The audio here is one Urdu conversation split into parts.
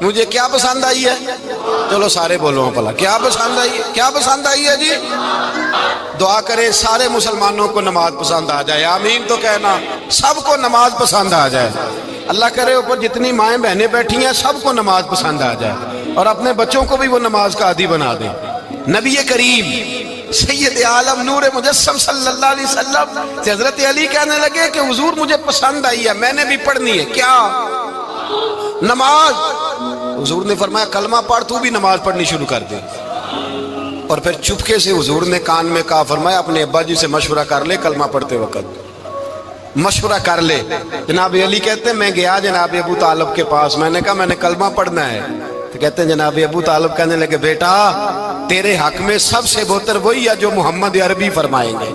مجھے کیا پسند آئی ہے؟ چلو سارے بولو پلا کیا پسند آئی ہے؟ کیا پسند آئی ہے جی؟ دعا کرے سارے مسلمانوں کو نماز پسند آ جائے، آمین تو کہنا، سب کو نماز پسند آ جائے۔ اللہ کرے اوپر جتنی مائیں بہنیں بیٹھی ہیں سب کو نماز پسند آ جائے، اور اپنے بچوں کو بھی وہ نماز کا عادی بنا دیں۔ نبی کریم سید عالم نور مجسم صلی اللہ علیہ وسلم سے حضرت علی کہنے لگے کہ حضور مجھے پسند آئی ہے، میں نے بھی پڑھنی ہے۔ کیا؟ نماز۔ حضور نے فرمایا کلمہ پڑھ، تو بھی نماز پڑھنی شروع کر دے۔ اور پھر چپکے سے حضور نے کان میں کہا، فرمایا اپنے ابا جی سے مشورہ کر لے کلمہ پڑھتے وقت، مشورہ کر لے۔ جناب علی کہتے ہیں میں گیا جناب ابو طالب کے پاس، میں نے کہا میں نے کلمہ پڑھنا ہے، تو کہتے ہیں جناب ابو طالب کہنے لگے بیٹا تیرے حق میں سب سے بہتر وہی ہے جو محمد عربی فرمائیں گے،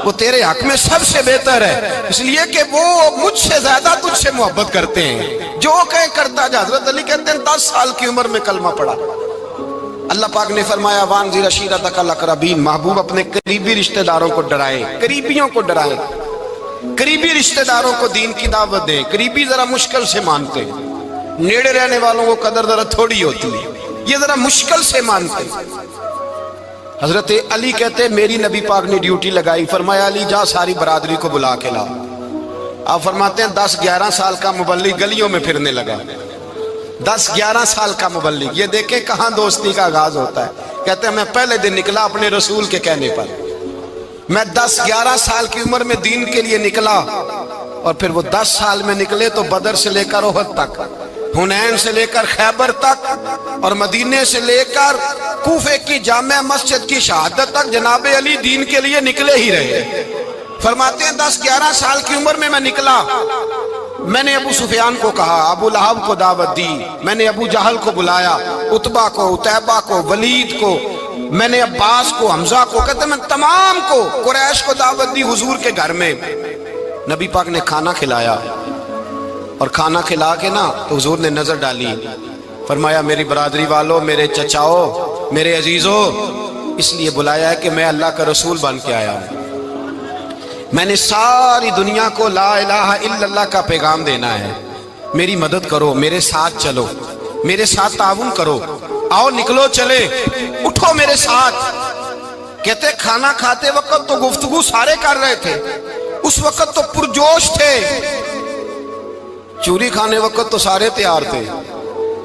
وہ تیرے حق میں سب سے بہتر ہے، اس لیے کہ وہ مجھ سے زیادہ تجھ سے محبت کرتے ہیں، جو کہیں کرتا جا۔ حضرت علی کہتے ہیں 10 سال کی عمر میں کلمہ پڑھا۔ اللہ پاک نے فرمایا وانذر عشیرتک الاقربین، محبوب اپنے قریبی رشتہ داروں کو ڈرائیں، قریبیوں کو ڈرائیں، قریبی رشتہ داروں کو دین کی دعوت دیں۔ قریبی ذرا مشکل سے مانتے، نیڑے رہنے والوں کو قدر ذرا تھوڑی ہوتی ہے، یہ ذرا مشکل سے مانتے۔ حضرت علی کہتے ہیں میری نبی پاک نے ڈیوٹی لگائی، فرمایا علی جا ساری برادری کو بلا کے لا۔ آپ فرماتے ہیں 10-11 سال کا مبلغ گلیوں میں پھرنے لگا، 10-11 سال کا مبلغ۔ یہ دیکھیں کہاں دوستی کا آغاز ہوتا ہے۔ کہتے ہیں میں پہلے دن نکلا اپنے رسول کے کہنے پر، میں 10-11 سال کی عمر میں دین کے لیے نکلا، اور پھر وہ 10 سال میں نکلے تو بدر سے لے کر احد تک، حنین سے لے کر خیبر تک، اور مدینے سے لے کر کوفے کی جامع مسجد کی شہادت تک جناب علی دین کے لیے نکلے ہی رہے۔ فرماتے ہیں 10-11 سال کی عمر میں نکلا، میں نے ابو سفیان کو کہا، ابو لہب کو دعوت دی، میں نے ابو جہل کو بلایا، عتبہ کو، عتیبہ کو، ولید کو، میں نے عباس کو، حمزہ کو، کہتے ہیں میں تمام کو، قریش کو دعوت دی حضور کے گھر میں۔ نبی پاک نے کھانا کھلایا، اور کھانا کھلا کے نا تو حضور نے نظر ڈالی، فرمایا میری برادری والوں، میرے چچاؤ، میرے عزیزوں، اس لیے بلایا ہے کہ میں اللہ کا رسول بن کے آیا ہوں، میں نے ساری دنیا کو لا الہ الا اللہ کا پیغام دینا ہے، میری مدد کرو، میرے ساتھ چلو، میرے ساتھ تعاون کرو، آؤ نکلو چلے، اٹھو میرے ساتھ۔ کہتے کھانا کھاتے وقت تو گفتگو سارے کر رہے تھے، اس وقت تو پرجوش تھے، چوری کھانے وقت تو سارے تیار تھے،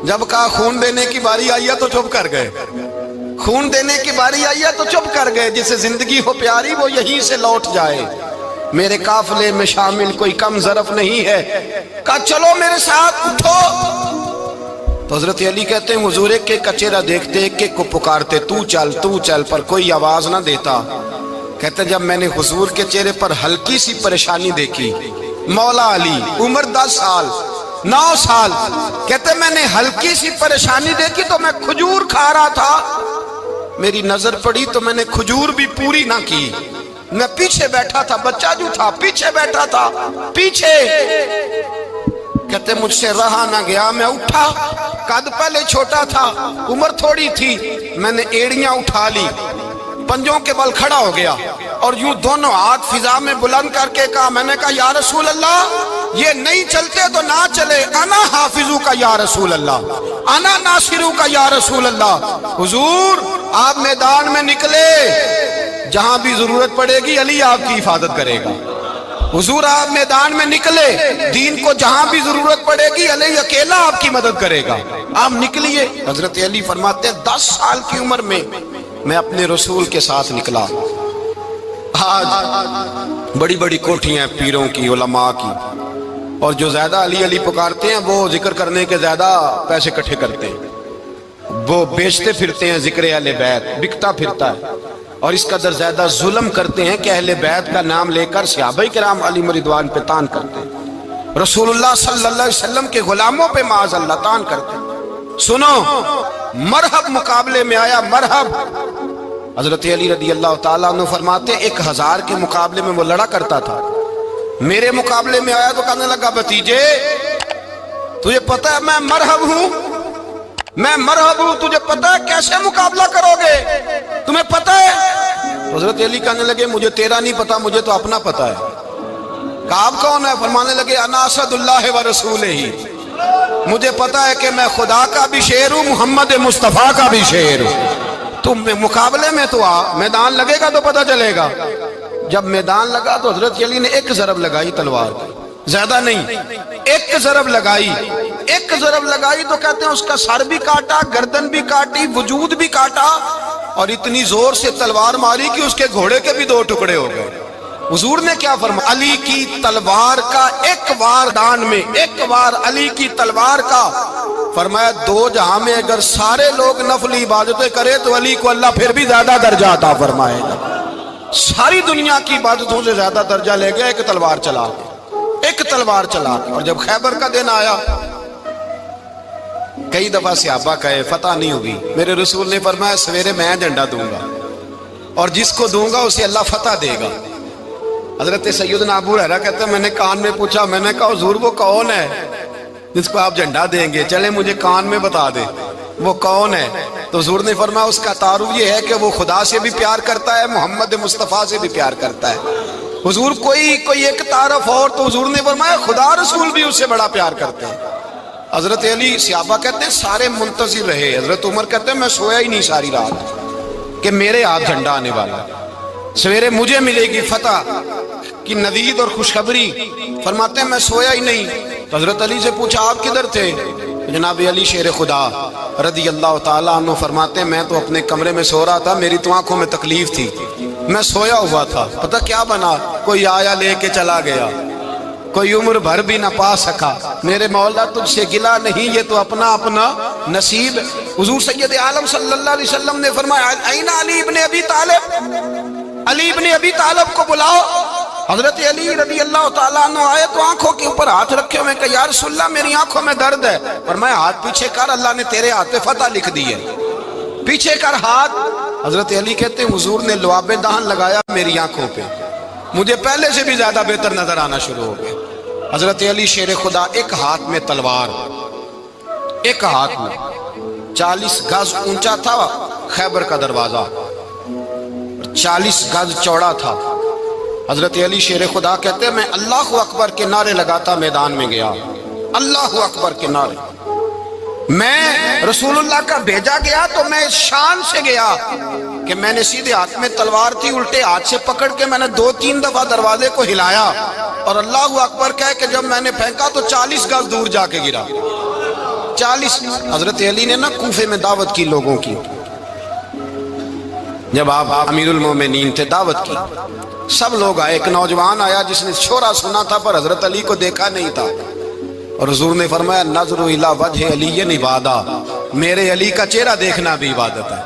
جب کہا خون دینے کی باری آئی ہے تو چپ کر گئے، خون دینے کی باری آئی ہے تو چپ کر گئے، جسے زندگی ہو پیاری وہ یہیں سے لوٹ جائے، میرے قافلے میں شامل کوئی کم ظرف نہیں ہے، کہا چلو میرے ساتھ اٹھو۔ تو حضرت علی کہتے ہیں حضور ایک ایک کا چہرہ دیکھتے، ایک ایک کو پکارتے، تو چل، پر کوئی آواز نہ دیتا۔ کہتے جب میں نے حضور کے چہرے پر ہلکی سی پریشانی دیکھی، مولا علی عمر 10 سال 9 سال، کہتے میں نے ہلکی سی پریشانی دیکھی تو میں کھجور کھا رہا تھا، میری نظر پڑی تو میں نے کھجور بھی پوری نہ کی، میں پیچھے بیٹھا تھا، بچہ جو تھا پیچھے بیٹھا تھا، پیچھے۔ کہتے مجھ سے رہا نہ گیا، میں اٹھا، قد پہلے چھوٹا تھا، عمر تھوڑی تھی، میں نے ایڑیاں اٹھا لی، پنجوں کے بل کھڑا ہو گیا، اور یوں دونوں ہاتھ فضا میں بلند کر کے کہا، میں نے کہا یا رسول اللہ یہ نہیں چلتے تو نہ چلے، انا حافظو کا یا رسول اللہ، انا ناصرو کا یا رسول اللہ۔ حضور آپ میدان میں نکلے، جہاں بھی ضرورت پڑے گی علی آپ کی حفاظت کرے گا، حضور آپ میدان میں نکلے، دین کو جہاں بھی ضرورت پڑے گی علی اکیلا آپ کی مدد کرے گا، آپ نکلیے۔ حضرت علی فرماتے ہیں 10 سال کی عمر میں میں اپنے رسول کے ساتھ نکلا۔ آج بڑی بڑی کوٹھیاں پیروں کی، علماء کی، اور جو زیادہ علی علی پکارتے ہیں وہ ذکر کرنے کے زیادہ پیسے اکٹھے کرتے ہیں، وہ بیچتے پھرتے ہیں، ذکر اہل بیت بکتا پھرتا ہے، اور اس قدر زیادہ ظلم کرتے ہیں کہ اہل بیت کا نام لے کر صحابہ کرام علی رضوان پہ تان کرتے ہیں، رسول اللہ صلی اللہ علیہ وسلم کے غلاموں پہ معاذ اللہ تان کرتے ہیں۔ سنو، مرحب مقابلے میں آیا، مرحب۔ حضرت علی رضی اللہ تعالیٰ عنہ فرماتے 1000 کے مقابلے میں وہ لڑا کرتا تھا، میرے مقابلے میں آیا تو کہنے لگا بھتیجے تجھے پتا ہے میں مرحب ہوں، میں مرحب ہوں، تجھے پتا ہے کیسے مقابلہ کرو گے، تمہیں پتا ہے؟ حضرت علی کہنے لگے مجھے تیرا نہیں پتا، مجھے تو اپنا پتا ہے۔ کہا آپ کون ہے؟ فرمانے لگے انا اسد اللہ و رسولہ، مجھے پتا ہے کہ میں خدا کا بھی شیر ہوں، محمد مصطفیٰ کا بھی شیر ہوں۔ تم مقابلے میں تو آ، میدان لگے گا تو پتہ چلے گا۔ جب میدان لگا تو حضرت علی نے ایک ضرب لگائی تلوار کی، زیادہ نہیں، ایک ضرب لگائی۔ ایک ضرب لگائی تو کہتے ہیں اس کا سر بھی کاٹا، گردن بھی کاٹی، وجود بھی کاٹا، اور اتنی زور سے تلوار ماری کہ اس کے گھوڑے کے بھی دو ٹکڑے ہو گئے۔ حضور نے کیا فرمایا؟ علی کی تلوار کا ایک وار دان میں، ایک وار علی کی تلوار کا، فرمایا دو جہاں میں اگر سارے لوگ نفلی عبادتیں کرے تو علی کو اللہ پھر بھی زیادہ درجہ عطا فرمائے گا۔ ساری دنیا کی عبادتوں سے زیادہ درجہ لے گیا ایک تلوار چلا کے، ایک تلوار چلا کے۔ اور جب خیبر کا دن آیا، کئی دفعہ صحابہ کہے فتح نہیں ہوگی، میرے رسول نے فرمایا سویرے میں جھنڈا دوں گا، اور جس کو دوں گا اسے اللہ فتح دے گا۔ حضرت سیدنا ابو ہریرہ کہتے ہیں میں نے کان میں پوچھا، میں نے کہا حضور وہ کون ہے جس کو آپ جھنڈا دیں گے؟ چلے مجھے کان میں بتا دیں وہ کون ہے۔ تو حضور نے فرمایا اس کا تعارف یہ ہے کہ وہ خدا سے بھی پیار کرتا ہے، محمد مصطفیٰ سے بھی پیار کرتا ہے۔ حضور کوئی ایک تعارف اور، تو حضور نے فرمایا خدا رسول بھی اس سے بڑا پیار کرتے ہیں۔ حضرت علی، صحابہ کہتے ہیں سارے منتظر رہے۔ حضرت عمر کہتے ہیں میں سویا ہی نہیں ساری رات کہ میرے ہاتھ جھنڈا آنے والا، سویرے مجھے ملے گی فتح کی نوید اور خوشخبری۔ فرماتے ہیں میں سویا ہی نہیں۔ تو حضرت علی سے پوچھا آپ کدھر تھے؟ جناب علی شیر خدا رضی اللہ تعالیٰ عنہ فرماتے ہیں میں تو اپنے کمرے میں سو رہا تھا، میری تو آنکھوں میں تکلیف تھی، میں سویا ہوا تھا، پتہ کیا بنا؟ کوئی آیا لے کے چلا گیا، کوئی عمر بھر بھی نہ پا سکا۔ میرے مولا تجھ سے گلا نہیں، یہ تو اپنا اپنا نصیب۔ حضور سید عالم صلی اللہ علیہ وسلم نے فرمایا این علی ابن ابی طالب، علی ابن ابی طالب کو بلاؤ۔ حضرت علی رضی اللہ تعالیٰ عنہ آئے تو آنکھوں کے اوپر ہاتھ رکھے ہوئے کہ یا رسول اللہ میری آنکھوں میں درد ہے۔ فرمایا ہاتھ پیچھے کر، اللہ نے تیرے ہاتھ پہ فتح لکھ دی ہے، پیچھے کر ہاتھ۔ حضرت علی کہتے ہیں حضور نے لعاب دہن لگایا میری آنکھوں پہ، مجھے پہلے سے بھی زیادہ بہتر نظر آنا شروع ہو گئے۔ حضرت علی شیر خدا، ایک ہاتھ میں تلوار، ایک ہاتھ میں 40 گز اونچا تھا خیبر کا دروازہ، 40 گز چوڑا تھا۔ حضرت علی شیر خدا کہتے ہیں میں اللہ اکبر کے نعرے لگاتا میدان میں گیا، اللہ اکبر کے نعرے۔ میں رسول اللہ کا بھیجا گیا تو میں اس شان سے گیا کہ میں نے سیدھے ہاتھ میں تلوار تھی، الٹے ہاتھ سے پکڑ کے میں نے 2-3 دفعہ دروازے کو ہلایا اور اللہ اکبر کہہ کہ جب میں نے پھینکا تو 40 گز دور جا کے گرا، 40۔ حضرت علی نے نا کوفے میں دعوت کی لوگوں کی، جب آپ امیر المومنین تھے، دعوت کی، سب لوگ آئے۔ ایک نوجوان آیا جس نے شورا سنا تھا پر حضرت علی کو دیکھا نہیں تھا، اور حضور نے فرمایا نظر الی وجہ علی عبادہ، میرے علی کا چہرہ دیکھنا بھی عبادت ہے۔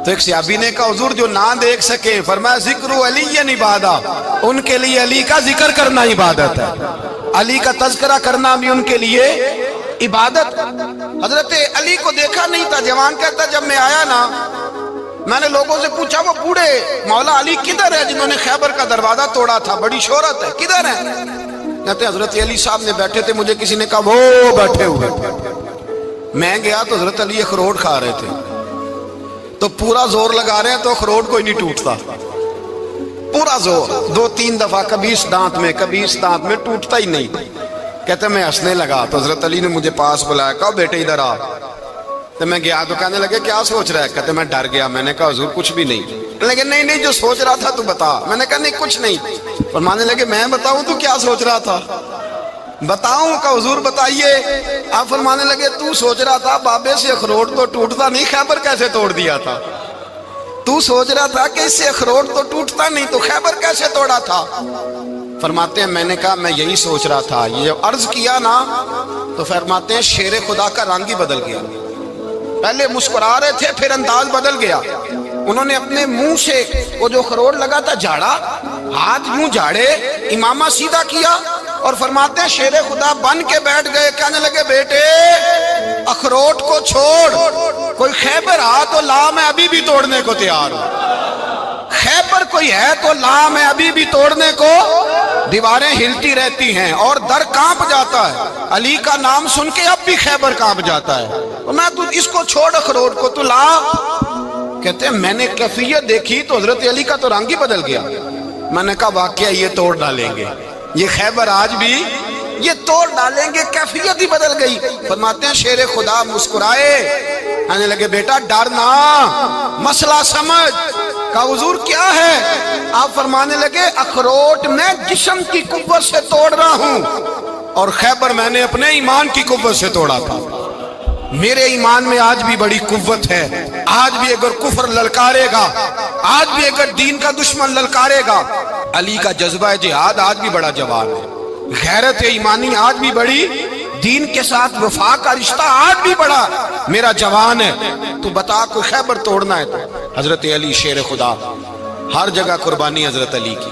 تو ایک صحابی نے کہا حضور جو نہ دیکھ سکے، فرمایا ذکر علی عبادہ، ان کے لیے علی کا ذکر کرنا عبادت ہے، علی کا تذکرہ کرنا بھی ان کے لیے عبادت۔ حضرت علی کو دیکھا نہیں تھا۔ جوان کہتا جب میں آیا نا، میں نے لوگوں سے پوچھا وہ بوڑھے مولا علی کدھر ہے جنہوں نے خیبر کا دروازہ توڑا تھا، بڑی شہرت ہے، کدھر ہے؟ کہتے حضرت علی صاحب نے بیٹھے تھے، مجھے کسی نے کہا وہ بیٹھے ہوئے۔ میں گیا تو حضرت علی اخروٹ کھا رہے تھے، تو پورا زور لگا رہے ہیں تو اخروٹ کوئی نہیں ٹوٹتا، پورا زور 2-3 دفعہ، کبھی اس دانت میں کبھی اس دانت میں، ٹوٹتا ہی نہیں۔ کہتے میں ہنسنے لگا تو حضرت علی نے مجھے پاس بلایا، کہا بیٹے ادھر آ۔ تو میں گیا تو کہنے لگے کیا سوچ رہا ہے؟ کہتے میں ڈر گیا۔ میں نے کہا حضور کچھ بھی نہیں۔ لیکن نہیں جو سوچ رہا تھا تو بتا۔ میں نے کہا نہیں کچھ نہیں۔ فرمانے لگے میں بتاؤں تو کیا سوچ رہا تھا؟ بتاؤں؟ کہ حضور بتائیے۔ آپ فرمانے لگے تو سوچ رہا تھا بابے سے اخروٹ تو ٹوٹتا نہیں، خیبر کیسے توڑ دیا تھا؟ تو سوچ رہا تھا کہ اس سے اخروٹ تو ٹوٹتا نہیں تو خیبر کیسے توڑا تھا؟ فرماتے ہیں میں نے کہا میں یہی سوچ رہا تھا۔ یہ عرض کیا نا تو فرماتے ہیں شیر خدا کا رنگ ہی بدل گیا، پہلے مسکرا رہے تھے پھر انداز بدل گیا۔ انہوں نے اپنے منہ سے وہ جو خروٹ لگا تھا جھاڑا، ہاتھ یوں جھاڑے، امامہ سیدھا کیا اور فرماتے ہیں شیر خدا بن کے بیٹھ گئے۔ کہنے لگے بیٹے اخروٹ کو چھوڑ، کوئی خیبر آ تو لا، میں ابھی بھی توڑنے کو تیار ہوں۔ خیبر کوئی ہے تو لا، میں ابھی بھی توڑنے کو۔ دیواریں ہلتی رہتی ہیں اور در کانپ جاتا ہے، علی کا نام سن کے اب بھی خیبر کانپ جاتا ہے۔ میں تو اس کو چھوڑ اخروٹ کو تو لا۔ کہتے ہیں میں نے کیفیت دیکھی تو حضرت علی کا تو رنگ ہی بدل گیا۔ میں نے کہا واقعہ یہ توڑ ڈالیں گے، یہ خیبر آج بھی یہ توڑ ڈالیں گے، کیفیت ہی بدل گئی۔ فرماتے ہیں شیر خدا مسکرائے، کہنے لگے بیٹا ڈرنا، مسئلہ سمجھ۔ کہا حضور کیا ہے؟ آپ فرمانے لگے اخروٹ میں جسم کی قوت سے توڑ رہا ہوں، اور خیبر میں نے اپنے ایمان کی قوت سے توڑا تھا۔ میرے ایمان میں آج بھی بڑی قوت ہے، آج بھی اگر کفر للکارے گا، آج بھی اگر دین کا دشمن للکارے گا، علی کا جذبہ جہاد آج بھی بڑا جوان ہے، غیرت ایمانی آج بھی بڑی، دین کے ساتھ وفا کا رشتہ آج بھی بڑا میرا جوان ہے۔ تو بتا کوئی خیبر توڑنا ہے تو حضرت علی شیر خدا، ہر جگہ قربانی حضرت علی کی۔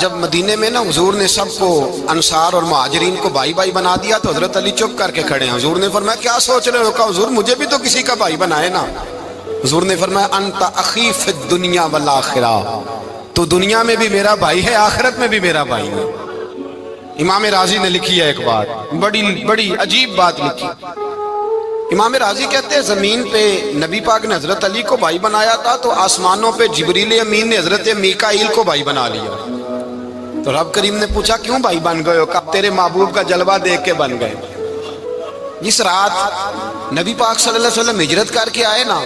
جب مدینے میں نا حضور نے سب کو انصار اور مہاجرین کو بھائی بھائی بنا دیا تو حضرت علی چپ کر کے کھڑے ہیں۔ حضور نے فرمایا کیا سوچ رہے ہو؟ کہا حضور مجھے بھی تو کسی کا بھائی بنائے نا۔ حضور نے فرمایا انت اخی فی الدنیا والآخرہ، تو دنیا میں بھی میرا بھائی ہے، آخرت میں بھی میرا بھائی ہے۔ امام راضی نے لکھی ہے ایک بات، بڑی عجیب بات لکھی۔ امام راضی کہتے ہیں زمین پہ نبی پاک نے حضرت علی کو بھائی بنایا تھا تو آسمانوں پہ جبریل امین نے حضرت میکائیل کو بھائی بنا لیا۔ تو رب کریم نے پوچھا کیوں بھائی بن گئے ہو؟ کہا تیرے محبوب کا جلوہ دیکھ کے بن گئے۔ جس رات نبی پاک صلی اللہ علیہ وسلم ہجرت کر کے آئے نا،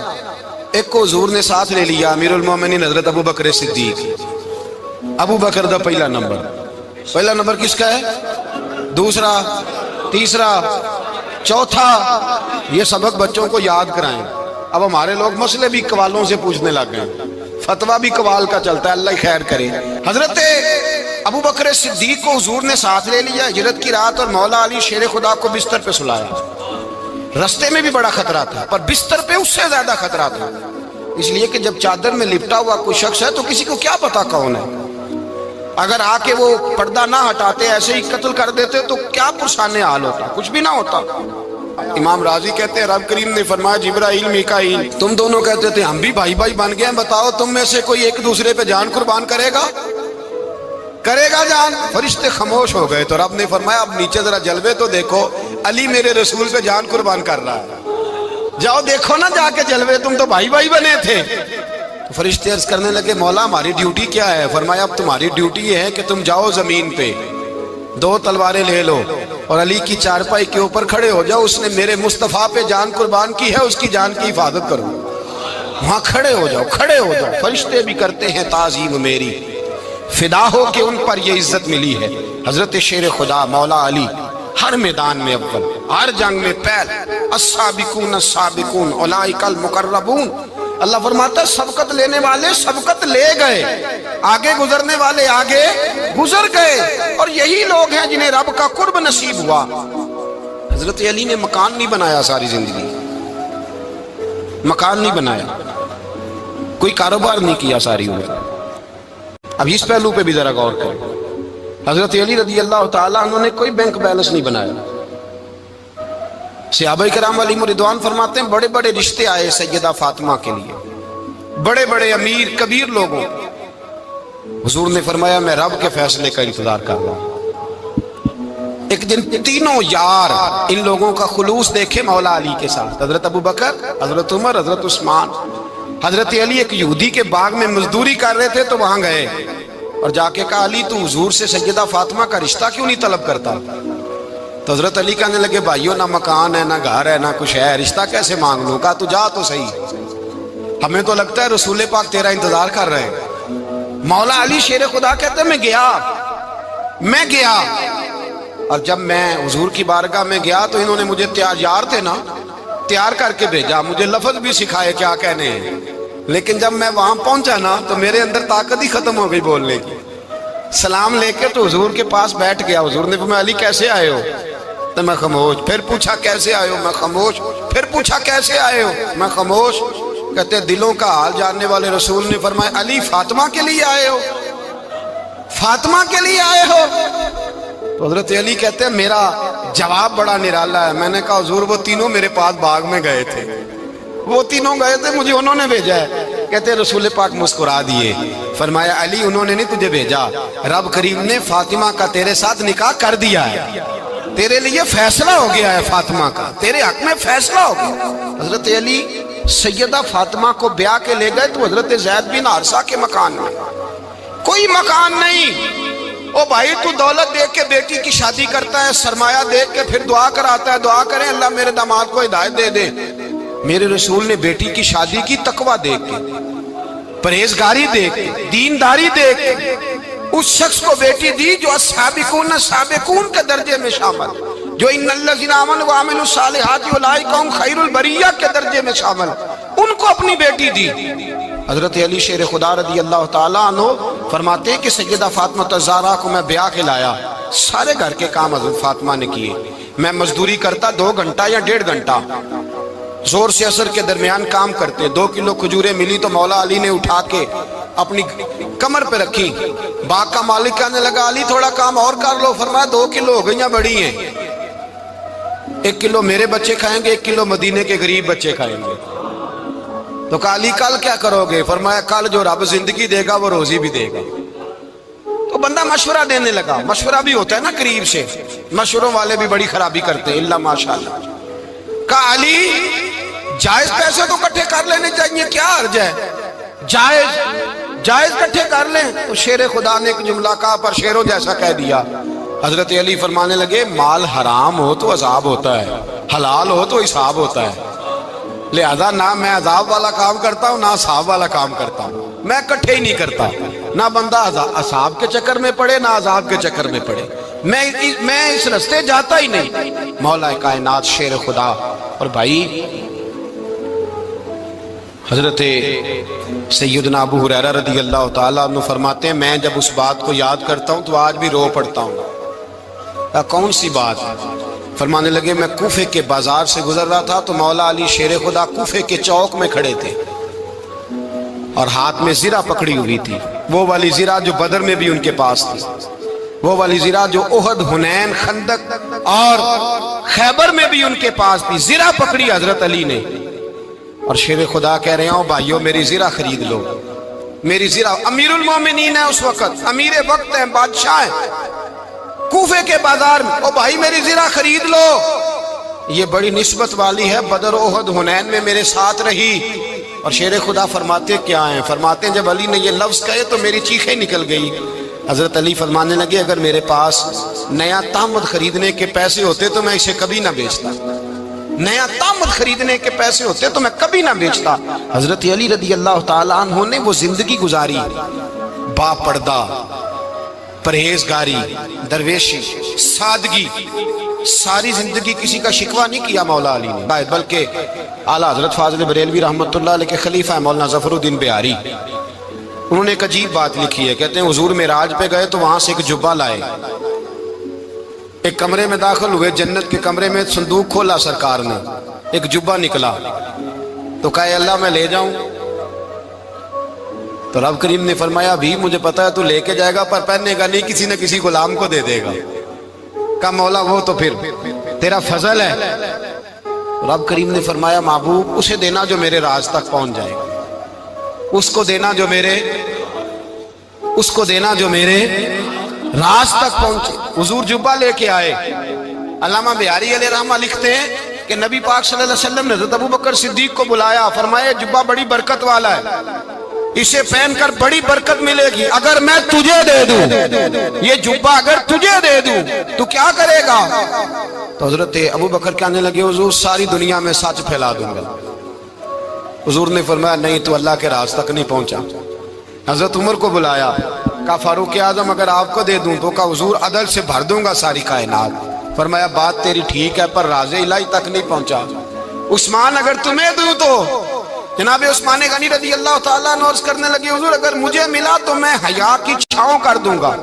ایک کو حضور نے ساتھ لے لیا، امیر المومنین حضرت ابو بکر صدیق۔ ابو بکر دا پہلا نمبر کس کا ہے؟ دوسرا، تیسرا، چوتھا۔ یہ سبق بچوں کو یاد کرائیں۔ اب ہمارے لوگ مسئلے بھی قوالوں سے پوچھنے لگ گئے، فتویٰ بھی قوال کا چلتا ہے، اللہ خیر کرے۔ حضرت ابو بکر صدیق کو حضور نے ساتھ لے لیا ہجرت کی رات، اور مولا علی شیر خدا کو بستر پہ سلایا۔ رستے میں بھی بڑا خطرہ تھا، پر بستر پہ اس سے زیادہ خطرہ تھا، اس لیے کہ جب چادر میں لپٹا ہوا کوئی شخص ہے تو کسی کو کیا پتا کون ہے، اگر آ کے وہ پردہ نہ ہٹاتے ایسے ہی قتل کر دیتے تو کیا پرسان حال ہوتا، کچھ بھی نہ ہوتا۔ امام راضی کہتے ہیں رب کریم نے فرمایا جبرائیل میکائیل تم دونوں کہتے تھے ہم بھی بھائی بھائی بن گئے ہیں، بتاؤ تم میں سے کوئی ایک دوسرے پہ جان قربان کرے گا جان؟ فرشتے خاموش ہو گئے تو رب نے فرمایا اب نیچے ذرا جلوے تو دیکھو، علی میرے رسول پہ جان قربان کر رہا ہے، جاؤ دیکھو نا جا کے جلوے، تم تو بھائی بھائی بنے تھے۔ تو فرشتے عرض کرنے لگے مولا ہماری ڈیوٹی کیا ہے؟ فرمایا اب تمہاری ڈیوٹی یہ ہے کہ تم جاؤ زمین پہ 2 تلواریں لے لو اور علی کی چارپائی کے اوپر کھڑے ہو جاؤ، اس نے میرے مصطفیٰ پہ جان قربان کی ہے، اس کی جان کی حفاظت کرو۔ وہاں کھڑے ہو جاؤ۔ فرشتے بھی کرتے ہیں تعظیم میری، فدا ہو کہ ان پر یہ عزت ملی ہے۔ حضرت شیر خدا مولا علی ہر میدان میں اول، ہر جنگ میں پہل، السابقون السابقون اولئک المقربون۔ اللہ فرماتا ہے سبقت لینے والے سبقت لے گئے، آگے گزرنے والے آگے گزر گئے، اور یہی لوگ ہیں جنہیں رب کا قرب نصیب ہوا۔ حضرت علی نے مکان نہیں بنایا، ساری زندگی مکان نہیں بنایا، کوئی کاروبار نہیں کیا ساری عمر۔ اب اس پہلو پہ بھی ذرا غور کریں، حضرت علی رضی اللہ تعالیٰ انہوں نے کوئی بینک بیلنس نہیں بنایا۔ صحابہ کرام علیہم رضوان فرماتے ہیں بڑے بڑے رشتے آئے سیدہ فاطمہ کے لیے، بڑے بڑے امیر کبیر لوگوں، حضور نے فرمایا میں رب کے فیصلے کا انتظار کر رہا ہوں۔ ایک دن تینوں یار ان لوگوں کا خلوص دیکھے مولا علی کے ساتھ، حضرت ابو بکر، حضرت عمر، حضرت عثمان۔ حضرت علی ایک یہودی کے باغ میں مزدوری کر رہے تھے تو وہاں گئے اور جا کے کہا علی تو حضور سے سیدہ فاطمہ کا رشتہ کیوں نہیں طلب کرتا؟ تو حضرت علی کہنے لگے بھائیو نہ مکان ہے نہ گھر ہے نہ کچھ ہے، رشتہ کیسے مانگ لوں؟ کہا تو جا تو صحیح، ہمیں تو لگتا ہے رسول پاک تیرا انتظار کر رہے ہیں۔ مولا علی شیر خدا کہتے ہیں میں گیا اور جب میں حضور کی بارگاہ میں گیا تو انہوں نے مجھے یار تھے نا تیار کر کے بھیجا، مجھے لفظ بھی سکھائے کیا کہنے ہیں، لیکن جب میں وہاں پہنچا نا تو میرے اندر طاقت ہی ختم ہو گئی بولنے کی۔ سلام لے کے تو حضور کے پاس بیٹھ گیا، حضور نے فرمایا علی کیسے آئے ہو؟ تو میں خاموش، پھر پوچھا کیسے آئے ہو؟ میں خاموش، پھر پوچھا کیسے آئے ہو؟ میں خاموش۔ کہتے دلوں کا حال جاننے والے رسول نے فرمایا علی فاطمہ کے لیے آئے ہو؟ فاطمہ کے لیے آئے ہو؟ تو حضرت علی کہتے ہیں میرا جواب بڑا نرالا ہے۔ میں نے کہا حضور وہ تینوں میرے پاس باغ میں گئے تھے، وہ تینوں گئے تھے، مجھے انہوں نے بھیجا ہے۔ کہتے ہیں رسول پاک مسکرا دیے، فرمایا علی انہوں نے نہیں تجھے بھیجا، رب کریم نے فاطمہ کا تیرے ساتھ نکاح کر دیا ہے، تیرے لیے فیصلہ ہو گیا ہے، فاطمہ کا تیرے حق میں فیصلہ ہو گیا۔ حضرت علی سیدہ فاطمہ کو بیاہ کے لے گئے تو حضرت زید بن حارثہ کے مکان میں، کوئی مکان نہیں، او بھائی تو دولت دیکھ کے بیٹی کی شادی کرتا ہے، سرمایہ دیکھ کے پھر دعا کراتا ہے، دعا کریں اللہ میرے داماد کو ہدایت دے دے۔ میرے رسول نے بیٹی کی شادی کی تقوی دیکھ کے، پرہیزگاری دیکھ کے، دینداری دیکھ کے اس شخص کو بیٹی دی جو السابقون سابقون کے درجے میں شامل، جو ان الذین آمنوا وعملوا الصالحات اولئک هم خیر البریہ کے درجے میں شامل، ان کو اپنی بیٹی دی۔ حضرت علی شیر خدا رضی اللہ تعالیٰ عنہ فرماتے ہیں کہ سیدہ فاطمہ الزہرا کو میں بیاہ کے لایا، سارے گھر کے کام حضرت فاطمہ نے کیے، میں مزدوری کرتا 2 گھنٹہ یا 1.5 گھنٹہ، زور سے عصر کے درمیان کام کرتے، 2 کلو کھجوریں ملی تو مولا علی نے اٹھا کے اپنی کمر پہ رکھی، باغ کا مالک کہنے لگا علی تھوڑا کام اور کر لو، فرمایا 2 کلو ہو گئیاں بڑی ہیں، 1 کلو میرے بچے کھائیں گے، 1 کلو مدینے کے غریب بچے کھائیں گے۔ تو کہا علی کل کیا کرو گے؟ فرمایا کل جو رب زندگی دے گا وہ روزی بھی دے گا۔ تو بندہ مشورہ دینے لگا، مشورہ بھی ہوتا ہے نا قریب سے، مشوروں والے بھی بڑی خرابی کرتے ہیں اللہ ماشاءاللہ۔ کہا علی جائز پیسے تو کٹھے کر لینے چاہیے، کیا حرج ہے، جائز کٹھے کر لیں۔ تو شیر خدا نے ایک جملہ کہا پر شیروں جیسا کہہ دیا۔ حضرت علی فرمانے لگے مال حرام ہو تو عذاب ہوتا ہے، حلال ہو تو حساب ہوتا ہے، لہذا نہ میں عذاب والا کام کرتا ہوں نہ حساب والا کام کرتا ہوں، میں کٹھے ہی نہیں کرتا، نہ بندہ عذاب کے چکر میں پڑے نہ عذاب کے چکر میں پڑے، میں اس رستے جاتا ہی نہیں۔ مولا کائنات شیر خدا۔ اور بھائی حضرت سیدنا ابو ہریرہ رضی اللہ تعالیٰ عنہ فرماتے ہیں میں جب اس بات کو یاد کرتا ہوں تو آج بھی رو پڑتا ہوں۔ کون سی بات؟ فرمانے لگے میں کوفے کے بازار سے گزر رہا تھا تو مولا علی شیر خدا کوفے کے چوک میں کھڑے تھے اور ہاتھ میں زرہ پکڑی ہوئی تھی، وہ والی زرہ جو بدر میں بھی ان کے پاس تھی، وہ والی زرہ جو احد، حنین، خندق اور خیبر میں بھی ان کے پاس تھی، زرہ پکڑی حضرت علی نے۔ اور شیر خدا کہہ رہے ہوں بھائیو میری زرہ خرید لو، میری زرہ، امیر المومنین ہے اس وقت، امیر وقت ہے، بادشاہ ہے کوفے کے بازار میں، او بھائی میری زرہ خرید لو، یہ بڑی نسبت والی ہے، بدر، احد، حنین میں میرے ساتھ رہی۔ اور شیر خدا فرماتے کیا ہیں؟ فرماتے ہیں جب علی نے یہ لفظ کہے تو میری چیخیں نکل گئی۔ حضرت علی فرمانے لگے اگر میرے پاس نیا طامد خریدنے کے پیسے ہوتے تو میں اسے کبھی نہ بیچتا، نیا طامد خریدنے کے پیسے ہوتے تو میں کبھی نہ بیچتا۔ حضرت علی رضی اللہ تعالیٰ عنہ نے وہ زندگی گزاری، با پردہ، پرہیزگاری، درویشی، سادگی، ساری زندگی کسی کا شکوہ نہیں کیا مولا علی نے، بلکہ اعلیٰ حضرت فاضل بریلوی رحمۃ اللہ علیہ کے خلیفہ مولانا ظفر الدین بہاری، انہوں نے ایک عجیب بات لکھی ہے، کہتے ہیں حضور معراج پہ گئے تو وہاں سے ایک جبہ لائے، ایک کمرے میں داخل ہوئے، جنت کے کمرے میں صندوق کھولا سرکار نے، ایک جبہ نکلا تو کہا اللہ میں لے جاؤں؟ تو رب کریم نے فرمایا بھی مجھے پتا ہے تو لے کے جائے گا پر پہننے گا نہیں، کسی نہ کسی غلام کو دے دے گا۔ کہا مولا وہ تو پھر تیرا فضل ہے۔ رب کریم نے فرمایا محبوب اسے دینا جو میرے راز تک پہنچ جائے گا، اس کو دینا جو میرے راز تک پہنچے۔ حضور جبہ لے کے آئے۔ علامہ بہاری علیہ رحمہ لکھتے ہیں کہ نبی پاک صلی اللہ علیہ وسلم نے حضرت ابوبکر صدیق کو بلایا، فرمایا جبہ بڑی برکت والا ہے، اسے پہن کر بڑی برکت ملے گی، اگر میں تجھے دے دوں یہ جبہ، اگر تجھے دے دوں تو کیا کرے گا؟ تو حضرت ابوبکر کہنے لگے حضور ساری دنیا میں سچ پھیلا دوں گا۔ حضور نے فرمایا نہیں تو اللہ کے راز تک نہیں پہنچا۔ حضرت عمر کو بلایا، کہا فاروق اعظم اگر آپ کو دے دوں تو کہا حضور عدل سے بھر دوں گا ساری کائنات۔ فرمایا بات تیری ٹھیک ہے پر راز الہی تک نہیں پہنچا۔ عثمان اگر تمہیں دوں تو جناب عثمان غنی رضی اللہ تعالیٰ عنہ عرض کرنے لگے حضور اگر مجھے ملا تو میں حیا کی چھاؤں کر دوں گا،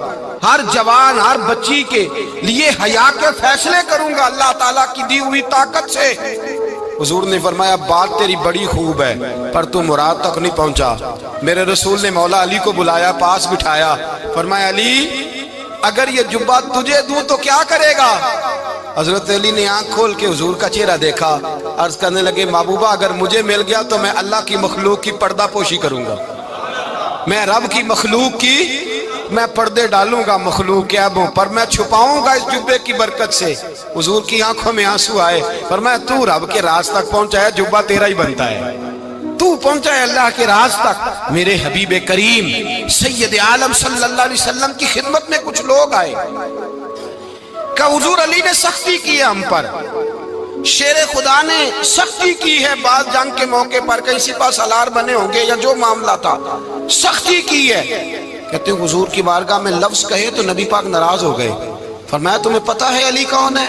ہر جوان ہر بچی کے لیے حیا کے فیصلے کروں گا اللہ تعالیٰ کی دی ہوئی طاقت سے۔ حضور نے فرمایا بات تیری بڑی خوب ہے پر تو مراد تک نہیں پہنچا۔ میرے رسول نے مولا علی کو بلایا، پاس بٹھایا، فرمایا علی اگر یہ جبہ تجھے دوں تو کیا کرے گا؟ حضرت علی نے آنکھ کھول کے حضور کا چہرہ دیکھا، عرض کرنے لگے محبوبہ اگر مجھے مل گیا تو میں اللہ کی مخلوق کی پردہ پوشی کروں گا، میں رب کی مخلوق کی میں پردے ڈالوں گا مخلوق کے عیبوں پر، میں چھپاؤں گا اس جبے کی برکت سے۔ حضور کی آنکھوں میں آنسو آئے، فرمایا تو رب کے راز تک پہنچا ہے، جبہ تیرا ہی بنتا ہے، تو تو پہنچا ہے اللہ کے راز تک۔ میرے حبیب کریم سید عالم صلی اللہ علیہ وسلم کی خدمت میں کچھ لوگ آئے کہ حضور علی نے سختی کی ہے ہم پر، شیر خدا نے سختی کی ہے، بعض جنگ کے موقع پر کہیں سپاہ سالار بنے ہوں گے یا جو معاملہ تھا، سختی کی ہے۔ کہتے ہیں حضور کی بارگاہ میں لفظ کہے تو نبی پاک ناراض ہو گئے۔ فرمایا تمہیں پتہ ہے علی کون ہے؟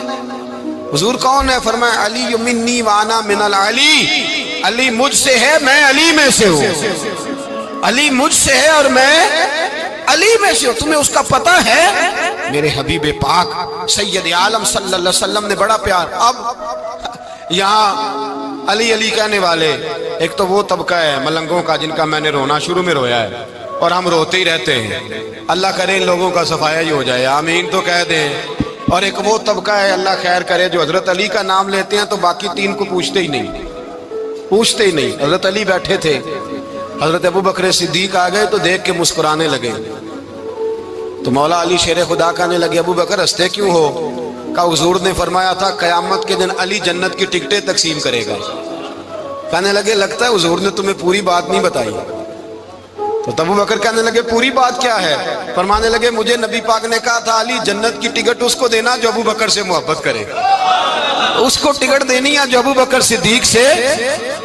حضور کون ہے؟ فرمایا علی منی وانا من العلی، علی مجھ سے ہے میں علی میں سے ہوں، علی مجھ سے ہے اور میں علی میں سے ہوں، تمہیں اس کا پتہ ہے؟ میرے حبیب پاک سید عالم صلی اللہ علیہ وسلم نے بڑا پیار۔ اب یہاں علی علی کہنے والے ایک تو وہ طبقہ ہے ملنگوں کا جن کا میں نے رونا شروع میں رویا ہے اور ہم روتے ہی رہتے ہیں، اللہ کرے ان لوگوں کا صفایا ہی ہو جائے، آمین تو کہہ دیں۔ اور ایک وہ طبقہ ہے اللہ خیر کرے جو حضرت علی کا نام لیتے ہیں تو باقی تین کو پوچھتے ہی نہیں، پوچھتے ہی نہیں۔ حضرت علی بیٹھے تھے، حضرت ابو بکر صدیق آ گئے تو دیکھ کے مسکرانے لگے، تو مولا علی شیر خدا کہنے لگے ابو بکر ہنستے کیوں ہو؟ کہ حضور نے فرمایا تھا قیامت کے دن علی جنت کی ٹکٹیں تقسیم کرے گا۔ کہنے لگے لگتا ہے حضور نے تمہیں پوری بات نہیں بتائی۔ تو ابو بکر کہنے لگے پوری بات کیا ہے؟ فرمانے لگے مجھے نبی پاک نے کہا تھا علی جنت کی ٹکٹ اس کو دینا جو ابو بکر سے محبت کرے، اس کو ٹکٹ دینی ہے جو ابو بکر صدیق سے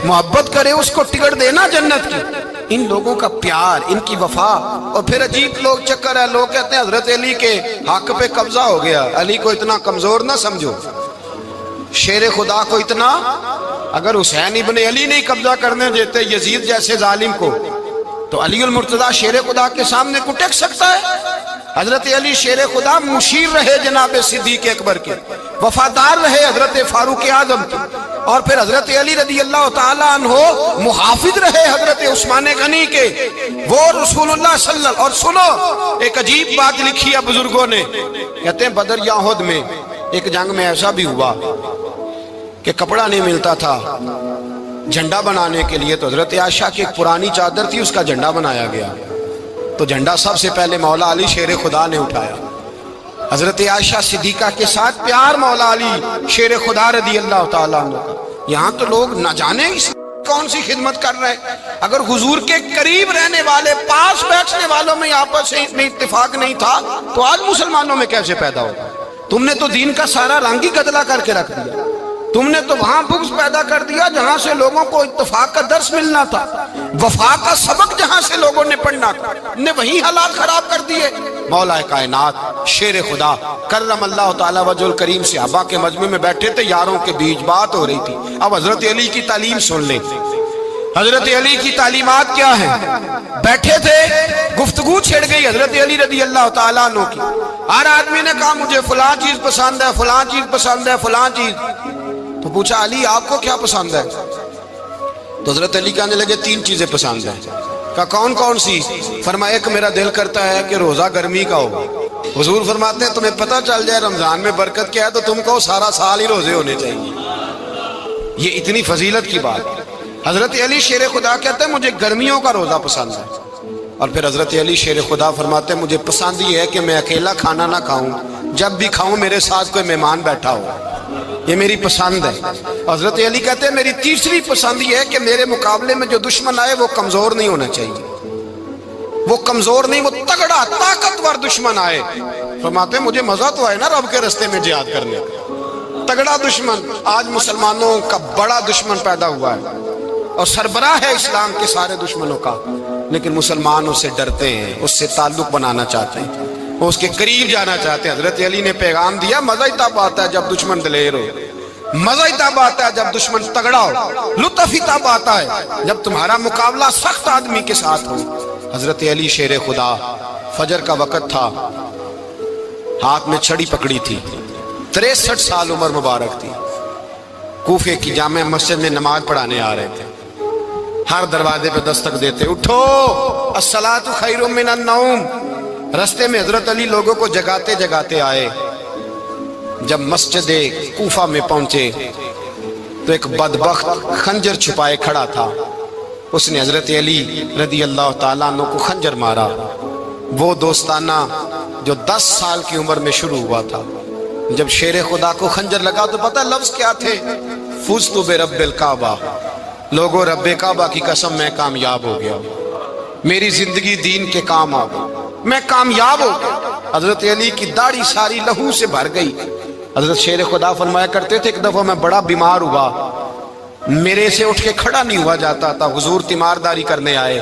محبت کرے، اس کو ٹکٹ دینا جنت کی۔ ان لوگوں کا پیار، ان کی وفا۔ اور پھر عجیب لوگ چکر ہے، لوگ کہتے ہیں حضرت علی کے حق پہ قبضہ ہو گیا، علی کو اتنا کمزور نہ سمجھو، شیر خدا کو اتنا، اگر حسین ابن علی نہیں قبضہ کرنے دیتے یزید جیسے ظالم کو تو علی المرتضیٰ شیر خدا کے سامنے کو ٹک سکتا ہے؟ حضرت علی شیر خدا مشیر رہے جناب صدیق اکبر کے، وفادار رہے حضرت فاروق اعظم کے، اور پھر حضرت علی رضی اللہ تعالیٰ عنہ محافظ رہے حضرت عثمان غنی کے، وہ رسول اللہ صلی اللہ علیہ وسلم۔ اور سنو ایک عجیب بات لکھی ہے بزرگوں نے، کہتے ہیں بدر یا احد میں ایک جنگ میں ایسا بھی ہوا کہ کپڑا نہیں ملتا تھا جھنڈا بنانے کے لیے، تو حضرت عائشہ کی ایک پرانی چادر تھی، اس کا جھنڈا بنایا گیا، تو جھنڈا سب سے پہلے مولا علی شیر خدا نے اٹھایا۔ حضرت عائشہ صدیقہ کے ساتھ پیار مولا علی شیر خدا رضی اللہ تعالیٰ عنہ۔ یہاں تو لوگ نہ جانے کون سی خدمت کر رہے ہیں۔ اگر حضور کے قریب رہنے والے، پاس بیٹھنے والوں میں آپس میں اتفاق نہیں تھا تو آج مسلمانوں میں کیسے پیدا ہوگا؟ تم نے تو دین کا سارا رنگ ہی گدلا کر کے رکھ دیا، تم نے تو وہاں بغض پیدا کر دیا جہاں سے لوگوں کو اتفاق کا درس ملنا تھا، وفا کا سبق جہاں سے لوگوں نے پڑھنا تھا، نے وہی حالات خراب کر دیے۔ مولا کائنات شیر خدا کرم اللہ تعالیٰ وجہ الکریم صحابہ کے مجمع میں بیٹھے تھے، یاروں کے بیچ بات ہو رہی تھی۔ اب حضرت علی کی تعلیم سن لیں، حضرت علی کی تعلیمات کیا ہیں؟ بیٹھے تھے، گفتگو چھڑ گئی حضرت علی رضی اللہ تعالیٰ عنہ کی، ہر آدمی نے کہا مجھے فلاں چیز پسند ہے، فلاں چیز پسند ہے، فلاں چیز۔ تو پوچھا علی آپ کو کیا پسند ہے؟ تو حضرت علی کہنے لگے تین چیزیں پسند ہیں۔ کہا کون کون سی؟ فرمایا ایک میرا دل کرتا ہے کہ روزہ گرمی کا ہو۔ حضور فرماتے ہیں تمہیں پتہ چل جائے رمضان میں برکت کیا ہے تو تم کو سارا سال ہی روزے ہونے چاہیے، یہ اتنی فضیلت کی بات۔ حضرت علی شیر خدا کہتے ہیں مجھے گرمیوں کا روزہ پسند ہے۔ اور پھر حضرت علی شیر خدا فرماتے ہیں مجھے پسند یہ ہے کہ میں اکیلا کھانا نہ کھاؤں، جب بھی کھاؤں میرے ساتھ کوئی مہمان بیٹھا ہو، یہ میری پسند ہے۔ حضرت علی کہتے ہیں میری تیسری پسند یہ ہے کہ میرے مقابلے میں جو دشمن آئے وہ کمزور نہیں ہونا چاہیے، وہ کمزور نہیں، وہ تگڑا طاقتور دشمن آئے۔ فرماتے ہیں مجھے مزہ تو آئے نا رب کے رستے میں جہاد کرنے کا، تگڑا دشمن۔ آج مسلمانوں کا بڑا دشمن پیدا ہوا ہے اور سربراہ ہے اسلام کے سارے دشمنوں کا، لیکن مسلمان اس سے ڈرتے ہیں، اس سے تعلق بنانا چاہتے ہیں، وہ اس کے قریب جانا چاہتے ہیں۔ حضرت علی نے پیغام دیا مزہ ہی تب آتا ہے جب دشمن دلیر ہو، مزہ ہی تب آتا ہے جب دشمن تگڑا ہو، لطف ہی تب آتا ہے جب تمہارا مقابلہ سخت آدمی کے ساتھ ہو۔ حضرت علی شیر خدا، فجر کا وقت تھا، ہاتھ میں چھڑی پکڑی تھی، 63 سال عمر مبارک تھی، کوفے کی جامع مسجد میں نماز پڑھانے آ رہے تھے۔ ہر دروازے پہ دستک دیتے اٹھو الصلاۃ خیر من النوم۔ رستے میں حضرت علی لوگوں کو جگاتے جگاتے آئے۔ جب مسجد کوفہ میں پہنچے تو ایک بدبخت خنجر چھپائے کھڑا تھا، اس نے حضرت علی رضی اللہ تعالیٰ عنہ کو خنجر مارا۔ وہ دوستانہ جو 10 سال کی عمر میں شروع ہوا تھا، جب شیر خدا کو خنجر لگا تو پتہ لفظ کیا تھے؟ فزت برب الکعبہ، لوگوں رب کعبہ کی قسم میں کامیاب ہو گیا، میری زندگی دین کے کام آ گئی، میں کامیاب ہو گیا۔ حضرت علی کی داڑھی ساری لہو سے بھر گئی۔ حضرت شیر خدا فرمایا کرتے تھے ایک دفعہ میں بڑا بیمار ہوا، میرے سے اٹھ کے کھڑا نہیں ہوا جاتا تھا، حضور تیمارداری کرنے آئے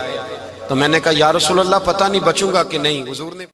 تو میں نے کہا یا رسول اللہ پتہ نہیں بچوں گا کہ نہیں۔ حضور نے